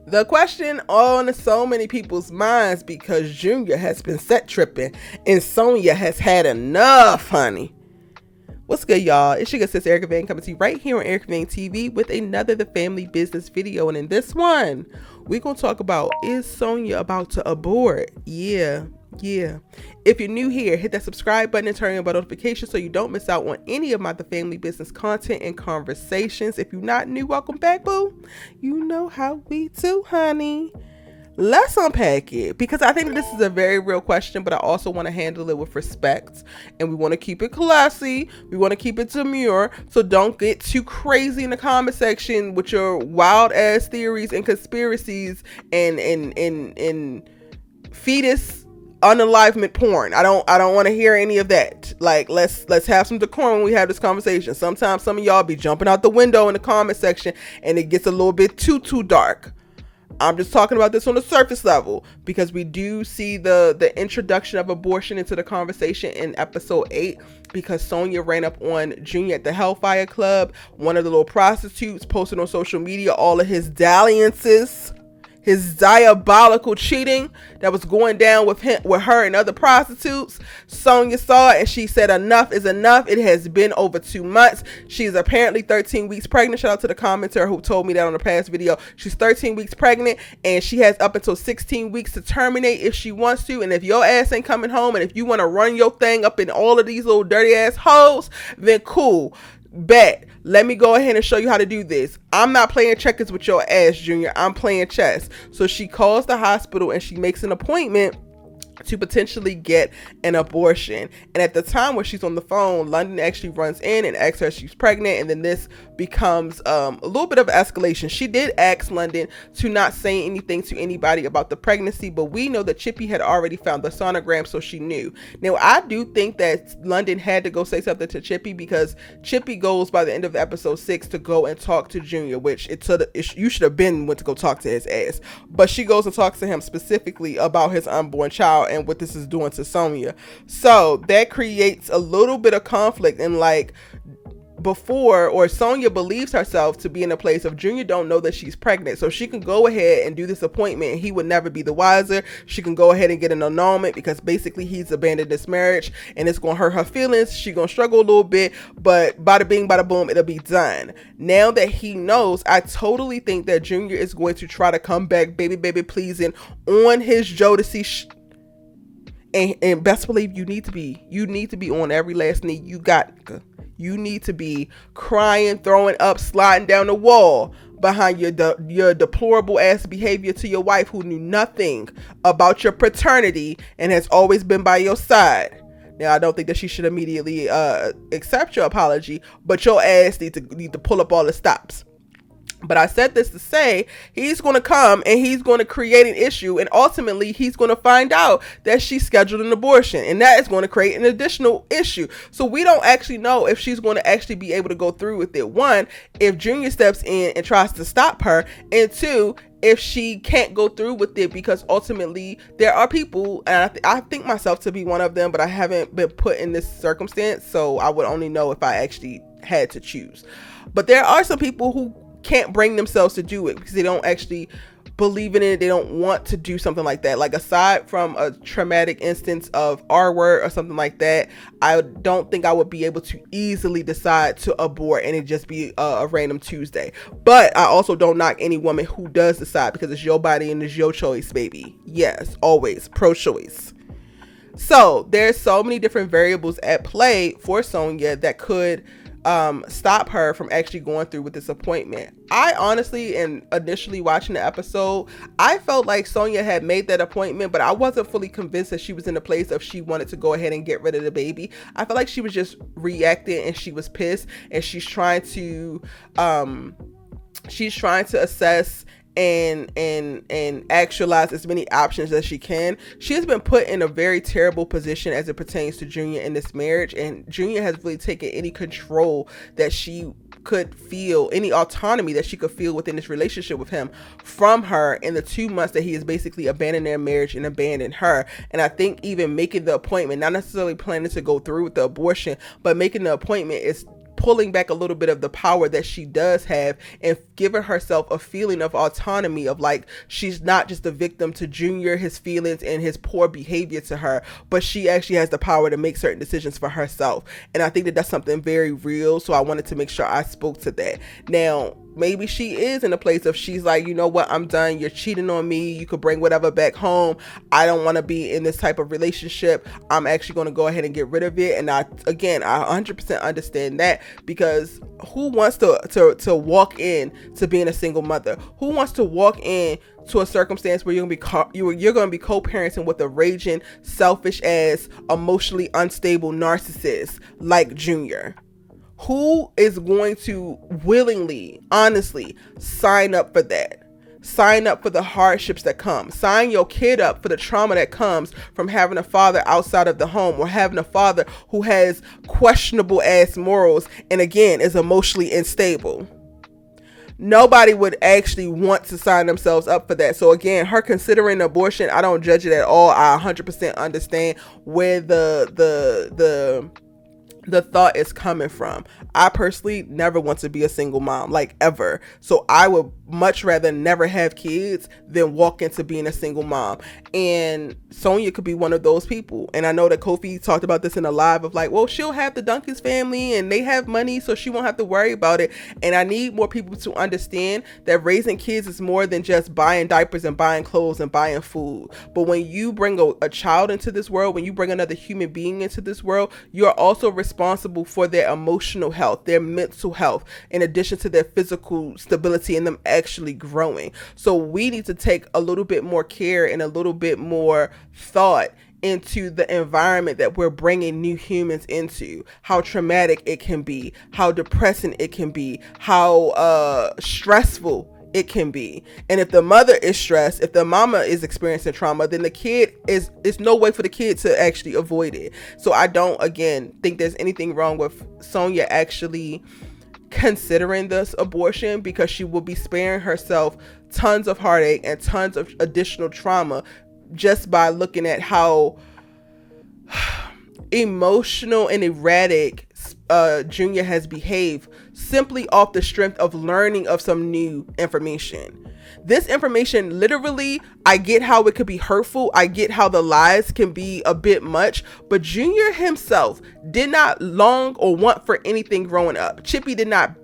The question on so many people's minds, because Junior has been set tripping and Sonya has had enough, honey. What's good, y'all? It's your good sis Erica Vane coming to you right here on Erica Vane TV with another The Family Business video. And in this one, we're going to talk about, is Sonya about to abort? Yeah. If you're new here, hit that subscribe button and turn on bell notifications so you don't miss out on any of my The Family Business content and conversations. If you're not new, welcome back, boo. You know how we do, honey. Let's unpack it, because I think this is a very real question, but I also want to handle it with respect, and we want to keep it classy. We want to keep it demure, so don't get too crazy in the comment section with your wild ass theories and conspiracies and fetus unalivement porn. I don't want to hear any of that. Like, let's have some decorum when we have this conversation. Sometimes some of y'all be jumping out the window in the comment section and it gets a little bit too dark. I'm just talking about this on the surface level, because we do see the introduction of abortion into the conversation in episode 8, because Sonya ran up on Junior at the Hellfire Club. One of the little prostitutes posted on social media all of his dalliances, his diabolical cheating that was going down with her and other prostitutes. Sonya saw it and she said, enough is enough. It has been over 2 months. She's apparently 13 weeks pregnant. Shout out to the commenter who told me that on the past video. She's 13 weeks pregnant and she has up until 16 weeks to terminate if she wants to. And if your ass ain't coming home and if you want to run your thing up in all of these little dirty ass hoes, then cool. Bet. Let me go ahead and show you how to do this. I'm not playing checkers with your ass, Junior. I'm playing chess. So she calls the hospital and she makes an appointment to potentially get an abortion. And at the time when she's on the phone, London actually runs in and asks her if she's pregnant, and then this becomes a little bit of escalation. She did ask London to not say anything to anybody about the pregnancy, but we know that Chippy had already found the sonogram, so she knew. Now, I do think that London had to go say something to Chippy, because Chippy goes by the end of episode 6 to go and talk to Junior, which you should have been went to go talk to his ass, but she goes and talks to him specifically about his unborn child and what this is doing to Sonya. So that creates a little bit of conflict, and like before, or Sonya believes herself to be in a place of Junior don't know that she's pregnant, so she can go ahead and do this appointment and he would never be the wiser. She can go ahead and get an annulment, because basically he's abandoned this marriage and it's gonna hurt her feelings. She's gonna struggle a little bit, but bada bing bada boom, it'll be done. Now that he knows, I totally think that Junior is going to try to come back baby pleasing on his Jodeci and best believe you need to be on every last knee you need to be crying, throwing up, sliding down the wall behind your deplorable ass behavior to your wife, who knew nothing about your paternity and has always been by your side. Now, I don't think that she should immediately accept your apology, but your ass need to pull up all the stops. But I said this to say, he's going to come and he's going to create an issue, and ultimately he's going to find out that she scheduled an abortion, and that is going to create an additional issue. So we don't actually know if she's going to actually be able to go through with it. One, if Junior steps in and tries to stop her, and two, if she can't go through with it, because ultimately there are people, and I think myself to be one of them, but I haven't been put in this circumstance, so I would only know if I actually had to choose. But there are some people who can't bring themselves to do it because they don't actually believe in it. They don't want to do something like that. Like, aside from a traumatic instance of R word or something like that, I don't think I would be able to easily decide to abort and it just be a random Tuesday. But I also don't knock any woman who does decide, because it's your body and it's your choice, baby. Yes, always pro-choice. So there's so many different variables at play for Sonya that could stop her from actually going through with this appointment. I honestly, and initially watching the episode, I felt like Sonya had made that appointment, but I wasn't fully convinced that she was in a place of she wanted to go ahead and get rid of the baby. I felt like she was just reacting and she was pissed, and she's trying to assess and actualize as many options as she can. She has been put in a very terrible position as it pertains to Junior in this marriage, and Junior has really taken any control that she could feel, any autonomy that she could feel within this relationship with him from her in the 2 months that he has basically abandoned their marriage and abandoned her. And I think even making the appointment, not necessarily planning to go through with the abortion, but making the appointment is pulling back a little bit of the power that she does have and giving herself a feeling of autonomy, of like she's not just a victim to Junior, his feelings and his poor behavior to her, but she actually has the power to make certain decisions for herself. And I think that that's something very real, so I wanted to make sure I spoke to that. Now maybe she is in a place of, she's like, you know what, I'm done, you're cheating on me, you could bring whatever back home, I don't want to be in this type of relationship, I'm actually going to go ahead and get rid of it. And I 100% understand that, because who wants to walk in to being a single mother? Who wants to walk in to a circumstance where you're going to be co-parenting with a raging, selfish ass, emotionally unstable narcissist like Junior? Who is going to willingly, honestly, sign up for that? Sign up for the hardships that come. Sign your kid up for the trauma that comes from having a father outside of the home, or having a father who has questionable ass morals and again is emotionally unstable. Nobody would actually want to sign themselves up for that. So again, her considering abortion, I don't judge it at all. I 100% understand where the thought is coming from. I personally never want to be a single mom, like ever. So I would much rather never have kids than walk into being a single mom. And Sonya could be one of those people. And I know that Kofi talked about this in a live of like, well, she'll have the Duncan's family and they have money, so she won't have to worry about it. And I need more people to understand that raising kids is more than just buying diapers and buying clothes and buying food. But when you bring a child into this world, when you bring another human being into this world, you're also responsible for their emotional health, their mental health, in addition to their physical stability and them actually growing. So we need to take a little bit more care and a little bit more thought into the environment that we're bringing new humans into, how traumatic it can be, how depressing it can be, how stressful it can be. And if the mother is stressed, if the mama is experiencing trauma, then the kid is no way for the kid to actually avoid it. So I don't, again, think there's anything wrong with Sonya actually considering this abortion, because she will be sparing herself tons of heartache and tons of additional trauma just by looking at how emotional and erratic Junior has behaved, simply off the strength of learning of some new information. This information, literally, I get how it could be hurtful, I get how the lies can be a bit much, but Junior himself did not long or want for anything growing up. Chippy did not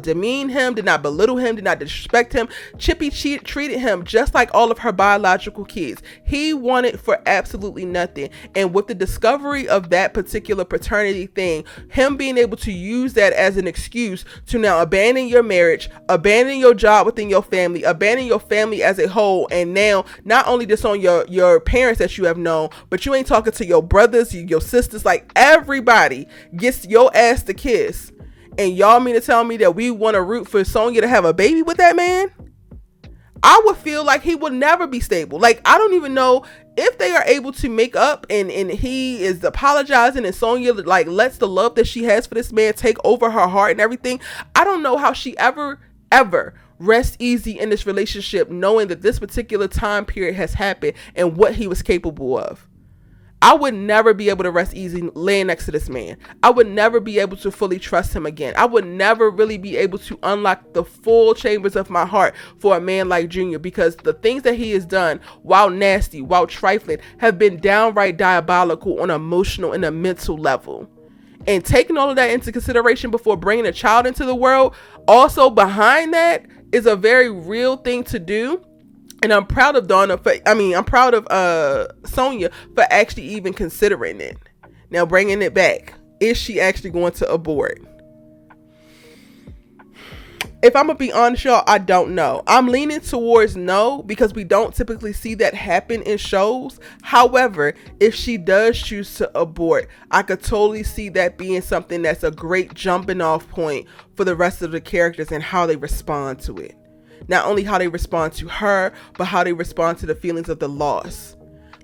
demean him, did not belittle him, did not disrespect him. Chippy treated him just like all of her biological kids. He wanted for absolutely nothing. And with the discovery of that particular paternity thing, him being able to use that as an excuse to now abandon your marriage, abandon your job within your family, abandon your family as a whole, and now not only disown your parents that you have known, but you ain't talking to your brothers, your sisters, like everybody gets your ass to kiss. And y'all mean to tell me that we want to root for Sonya to have a baby with that man? I would feel like he would never be stable. Like, I don't even know if they are able to make up and he is apologizing and Sonya like lets the love that she has for this man take over her heart and everything. I don't know how she ever rest easy in this relationship, knowing that this particular time period has happened and what he was capable of. I would never be able to rest easy laying next to this man. I would never be able to fully trust him again. I would never really be able to unlock the full chambers of my heart for a man like Junior, because the things that he has done, while nasty, while trifling, have been downright diabolical on an emotional and a mental level. And taking all of that into consideration before bringing a child into the world, also behind that, is a very real thing to do. And I'm proud of I'm proud of Sonya for actually even considering it. Now, bringing it back, is she actually going to abort? If I'm gonna be honest, y'all, I don't know. I'm leaning towards no, because we don't typically see that happen in shows. However, if she does choose to abort, I could totally see that being something that's a great jumping off point for the rest of the characters and how they respond to it. Not only how they respond to her, but how they respond to the feelings of the loss.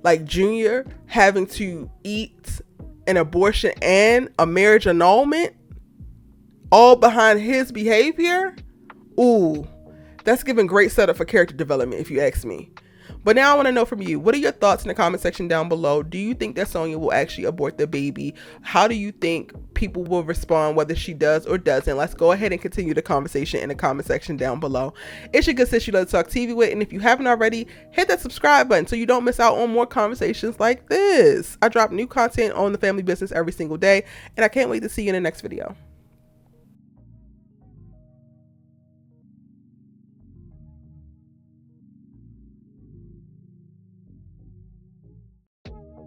Like Junior having to eat an abortion and a marriage annulment, all behind his behavior. Ooh, that's giving great setup for character development, if you ask me. But now I want to know from you, what are your thoughts in the comment section down below? Do you think that Sonya will actually abort the baby? How do you think people will respond, whether she does or doesn't? Let's go ahead and continue the conversation in the comment section down below. It's your good sis, you love to talk TV with, and if you haven't already, hit that subscribe button so you don't miss out on more conversations like this. I drop new content on the family business every single day, and I can't wait to see you in the next video.